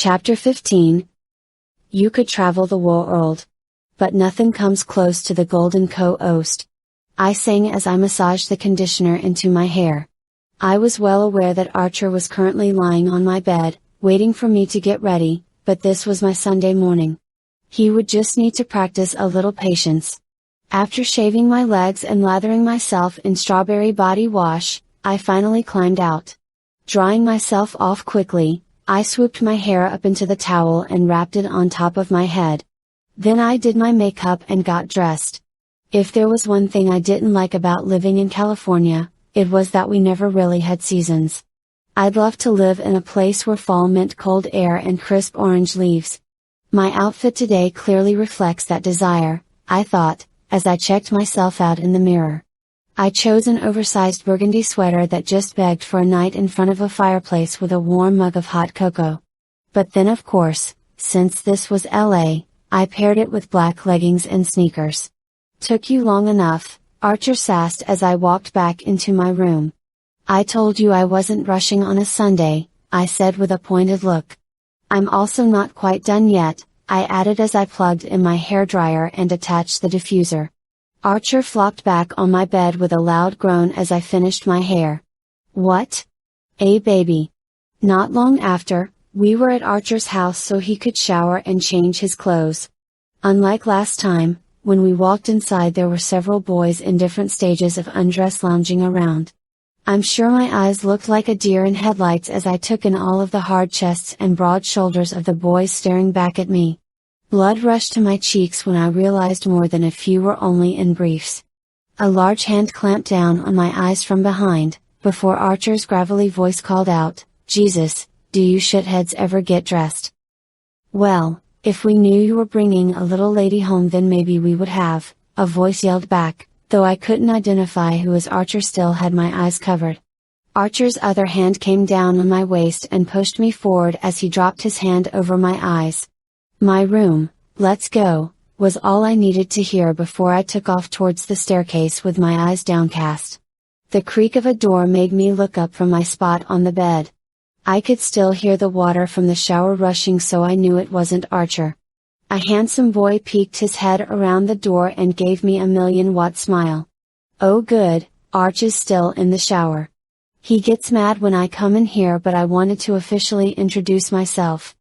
Chapter 15. You could travel the world, but nothing comes close to the Golden Coast. I sang as I massaged the conditioner into my hair. I was well aware that Archer was currently lying on my bed, waiting for me to get ready, but this was my Sunday morning. He would just need to practice a little patience. After shaving my legs and lathering myself in strawberry body wash, I finally climbed out. Drying myself off quickly, I swooped my hair up into the towel and wrapped it on top of my head. Then I did my makeup and got dressed. If there was one thing I didn't like about living in California, it was that we never really had seasons. I'd love to live in a place where fall meant cold air and crisp orange leaves. My outfit today clearly reflects that desire, I thought, as I checked myself out in the mirror. I chose an oversized burgundy sweater that just begged for a night in front of a fireplace with a warm mug of hot cocoa. But then of course, since this was LA, I paired it with black leggings and sneakers. "Took you long enough," Archer sassed as I walked back into my room. "I told you I wasn't rushing on a Sunday," I said with a pointed look. "I'm also not quite done yet," I added as I plugged in my hairdryer and attached the diffuser. Archer flopped back on my bed with a loud groan as I finished my hair. "What? Baby." Not long after, we were at Archer's house so he could shower and change his clothes. Unlike last time, when we walked inside there were several boys in different stages of undress lounging around. I'm sure my eyes looked like a deer in headlights as I took in all of the hard chests and broad shoulders of the boys staring back at me. Blood rushed to my cheeks when I realized more than a few were only in briefs. A large hand clamped down on my eyes from behind, before Archer's gravelly voice called out, "Jesus, do you shitheads ever get dressed?" "Well, if we knew you were bringing a little lady home then maybe we would have," a voice yelled back, though I couldn't identify who as Archer still had my eyes covered. Archer's other hand came down on my waist and pushed me forward as he dropped his hand over my eyes. "My room, let's go," was all I needed to hear before I took off towards the staircase with my eyes downcast. The creak of a door made me look up from my spot on the bed. I could still hear the water from the shower rushing so I knew it wasn't Archer. A handsome boy peeked his head around the door and gave me a 1,000,000-watt smile. "Oh good, Arch is still in the shower. He gets mad when I come in here but I wanted to officially introduce myself.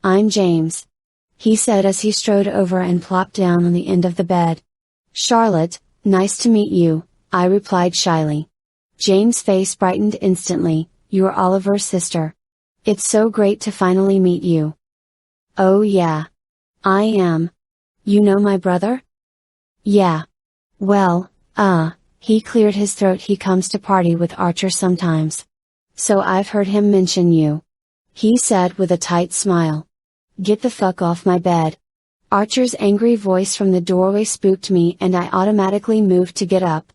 I'm James," he said as he strode over and plopped down on the end of the bed. "Charlotte, nice to meet you," I replied shyly. James' face brightened instantly. "You're Oliver's sister. It's so great to finally meet you." "Oh yeah. I am. You know my brother?" "Yeah. Well, he cleared his throat. He comes to party with Archer sometimes. So I've heard him mention you," he said with a tight smile. "Get the fuck off my bed." Archer's angry voice from the doorway spooked me and I automatically moved to get up.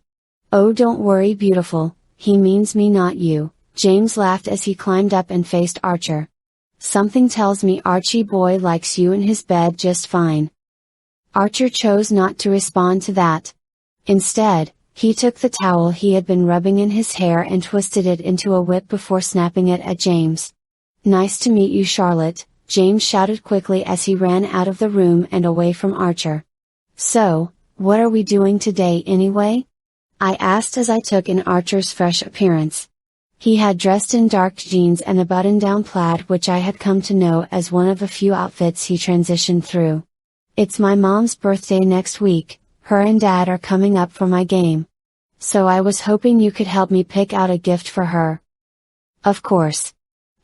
"Oh don't worry beautiful, he means me not you," James laughed as he climbed up and faced Archer. "Something tells me Archie boy likes you in his bed just fine." Archer chose not to respond to that. Instead, he took the towel he had been rubbing in his hair and twisted it into a whip before snapping it at James. "Nice to meet you Charlotte," James shouted quickly as he ran out of the room and away from Archer. "So, what are we doing today anyway?" I asked as I took in Archer's fresh appearance. He had dressed in dark jeans and a button-down plaid which I had come to know as one of a few outfits he transitioned through. "It's my mom's birthday next week, her and dad are coming up for my game. So I was hoping you could help me pick out a gift for her." "Of course."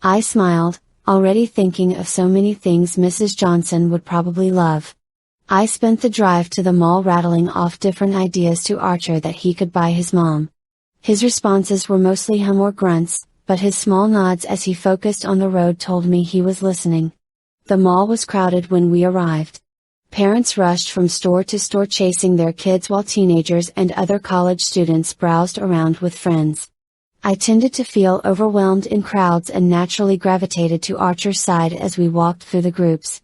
I smiled, already thinking of so many things Mrs. Johnson would probably love. I spent the drive to the mall rattling off different ideas to Archer that he could buy his mom. His responses were mostly hum or grunts, but his small nods as he focused on the road told me he was listening. The mall was crowded when we arrived. Parents rushed from store to store chasing their kids while teenagers and other college students browsed around with friends. I tended to feel overwhelmed in crowds and naturally gravitated to Archer's side as we walked through the groups.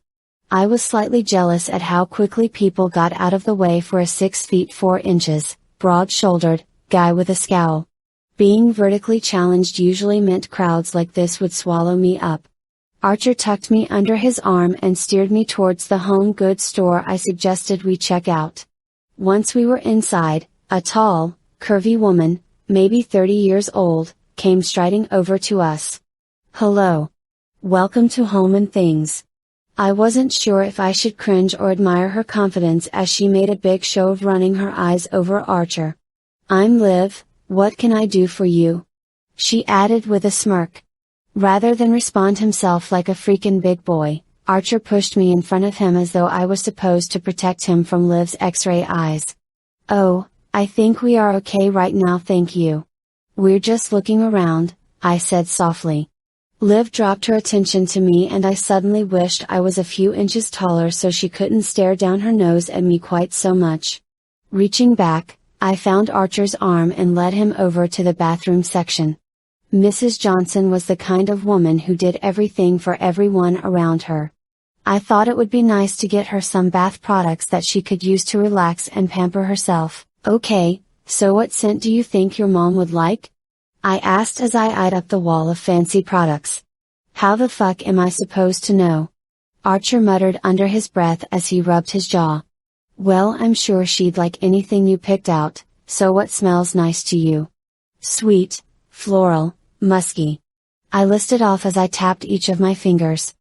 I was slightly jealous at how quickly people got out of the way for a 6 feet 4 inches, broad-shouldered, guy with a scowl. Being vertically challenged usually meant crowds like this would swallow me up. Archer tucked me under his arm and steered me towards the home goods store I suggested we check out. Once we were inside, a tall, curvy woman, maybe 30 years old, came striding over to us. "Hello. Welcome to Home and Things." I wasn't sure if I should cringe or admire her confidence as she made a big show of running her eyes over Archer. "I'm Liv, what can I do for you?" she added with a smirk. Rather than respond himself like a freakin' big boy, Archer pushed me in front of him as though I was supposed to protect him from Liv's X-ray eyes. "Oh, I think we are okay right now, thank you. We're just looking around," I said softly. Liv dropped her attention to me and I suddenly wished I was a few inches taller so she couldn't stare down her nose at me quite so much. Reaching back, I found Archer's arm and led him over to the bathroom section. Mrs. Johnson was the kind of woman who did everything for everyone around her. I thought it would be nice to get her some bath products that she could use to relax and pamper herself. "Okay, so what scent do you think your mom would like?" I asked as I eyed up the wall of fancy products. "How the fuck am I supposed to know?" Archer muttered under his breath as he rubbed his jaw. "Well, I'm sure she'd like anything you picked out, so what smells nice to you?" "Sweet, floral, musky." I listed off as I tapped each of my fingers.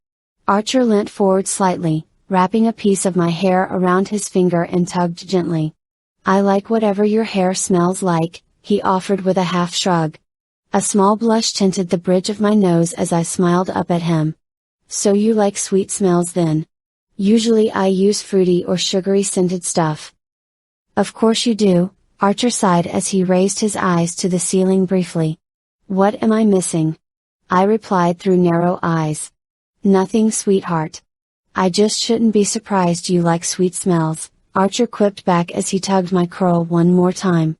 Archer leant forward slightly, wrapping a piece of my hair around his finger and tugged gently. "I like whatever your hair smells like," he offered with a half shrug. A small blush tinted the bridge of my nose as I smiled up at him. "So you like sweet smells then? Usually I use fruity or sugary scented stuff." "Of course you do," Archer sighed as he raised his eyes to the ceiling briefly. "What am I missing?" I replied through narrow eyes. "Nothing, sweetheart. I just shouldn't be surprised you like sweet smells," Archer quipped back as he tugged my curl one more time.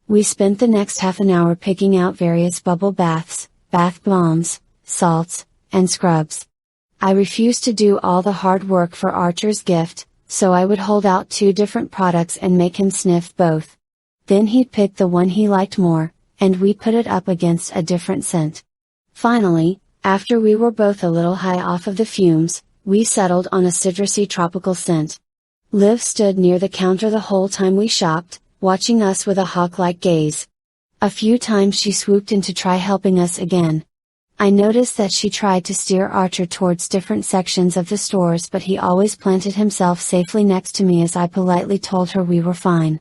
We spent the next half an hour picking out various bubble baths, bath bombs, salts, and scrubs. I refused to do all the hard work for Archer's gift, so I would hold out 2 different products and make him sniff both. Then he'd pick the one he liked more, and we put it up against a different scent. Finally, after we were both a little high off of the fumes, we settled on a citrusy tropical scent. Liv stood near the counter the whole time we shopped, watching us with a hawk-like gaze. A few times she swooped in to try helping us again. I noticed that she tried to steer Archer towards different sections of the stores, but he always planted himself safely next to me as I politely told her we were fine.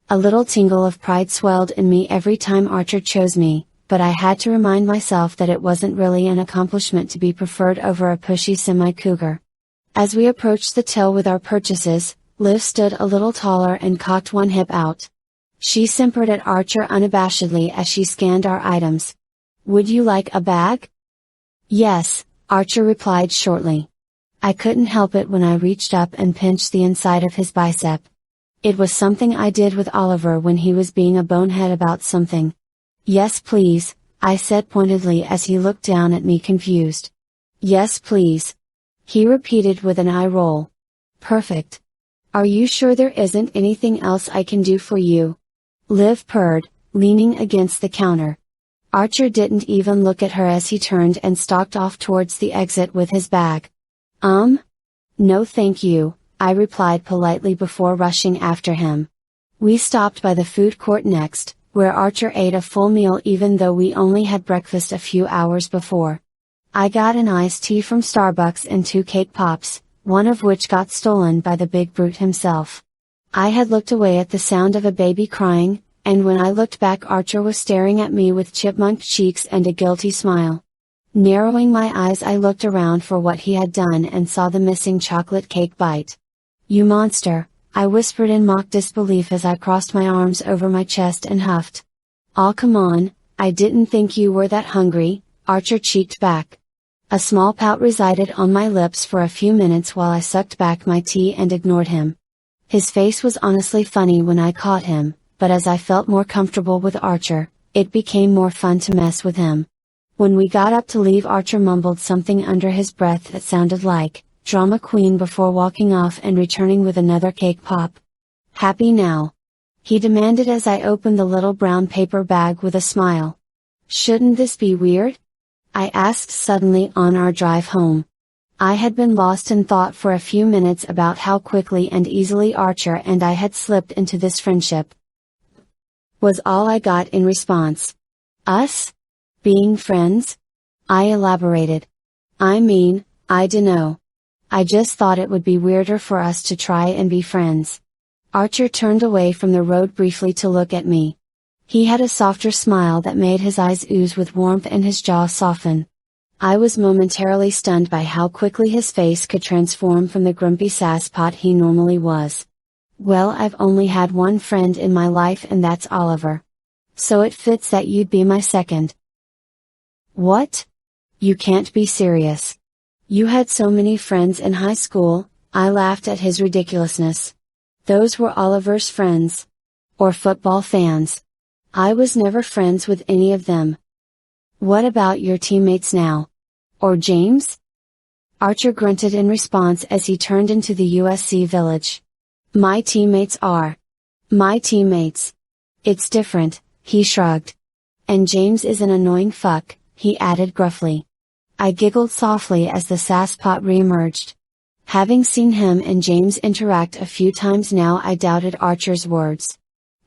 A little tingle of pride swelled in me every time Archer chose me, but I had to remind myself that it wasn't really an accomplishment to be preferred over a pushy semi-cougar. As we approached the till with our purchases, Liv stood a little taller and cocked one hip out. She simpered at Archer unabashedly as she scanned our items. "Would you like a bag?" "Yes," Archer replied shortly. I couldn't help it when I reached up and pinched the inside of his bicep. It was something I did with Oliver when he was being a bonehead about something. "Yes please," I said pointedly as he looked down at me confused. "Yes please," he repeated with an eye roll. "Perfect. Are you sure there isn't anything else I can do for you?" Liv purred, leaning against the counter. Archer didn't even look at her as he turned and stalked off towards the exit with his bag. No thank you," I replied politely before rushing after him. We stopped by the food court next, where Archer ate a full meal even though we only had breakfast a few hours before. I got an iced tea from Starbucks and 2 cake pops, one of which got stolen by the big brute himself. I had looked away at the sound of a baby crying, and when I looked back Archer was staring at me with chipmunk cheeks and a guilty smile. Narrowing my eyes I looked around for what he had done and saw the missing chocolate cake bite. "You monster," I whispered in mock disbelief as I crossed my arms over my chest and huffed. "Aw come on, I didn't think you were that hungry," Archer cheeked back. A small pout resided on my lips for a few minutes while I sucked back my tea and ignored him. His face was honestly funny when I caught him, but as I felt more comfortable with Archer, it became more fun to mess with him. When we got up to leave Archer mumbled something under his breath that sounded like, "Drama queen," before walking off and returning with another cake pop. "Happy now?" he demanded as I opened the little brown paper bag with a smile. "Shouldn't this be weird?" I asked suddenly on our drive home. I had been lost in thought for a few minutes about how quickly and easily Archer and I had slipped into this friendship. Was all I got in response. Us? Being friends? I elaborated. I mean, I dunno. I just thought it would be weirder for us to try and be friends. Archer turned away from the road briefly to look at me. He had a softer smile that made his eyes ooze with warmth and his jaw soften. I was momentarily stunned by how quickly his face could transform from the grumpy sasspot he normally was. Well, I've only had one friend in my life and that's Oliver. So it fits that you'd be my second. What? You can't be serious. You had so many friends in high school. I laughed at his ridiculousness. Those were Oliver's friends. Or football fans. I was never friends with any of them. What about your teammates now? Or James? Archer grunted in response as he turned into the USC village. My teammates are. My teammates. It's different, he shrugged. And James is an annoying fuck, he added gruffly. I giggled softly as the sasspot reemerged. Having seen him and James interact a few times now, I doubted Archer's words.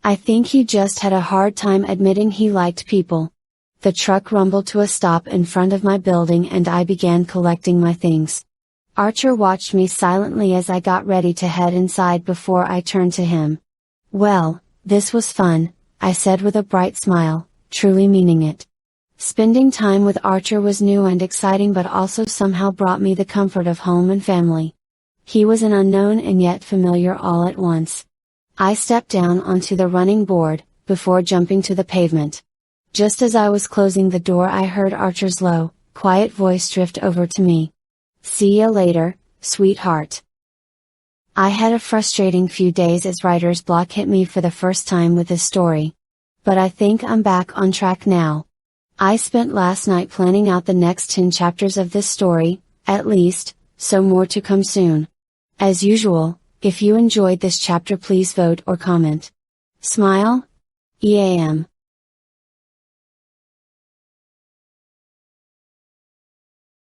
I think he just had a hard time admitting he liked people. The truck rumbled to a stop in front of my building and I began collecting my things. Archer watched me silently as I got ready to head inside before I turned to him. Well, this was fun, I said with a bright smile, truly meaning it. Spending time with Archer was new and exciting but also somehow brought me the comfort of home and family. He was an unknown and yet familiar all at once. I stepped down onto the running board, before jumping to the pavement. Just as I was closing the door I heard Archer's low, quiet voice drift over to me. See ya later, sweetheart. I had a frustrating few days as writer's block hit me for the first time with this story. But I think I'm back on track now. I spent last night planning out the next 10 chapters of this story, at least, so more to come soon. As usual, if you enjoyed this chapter please vote or comment. Smile? EAM.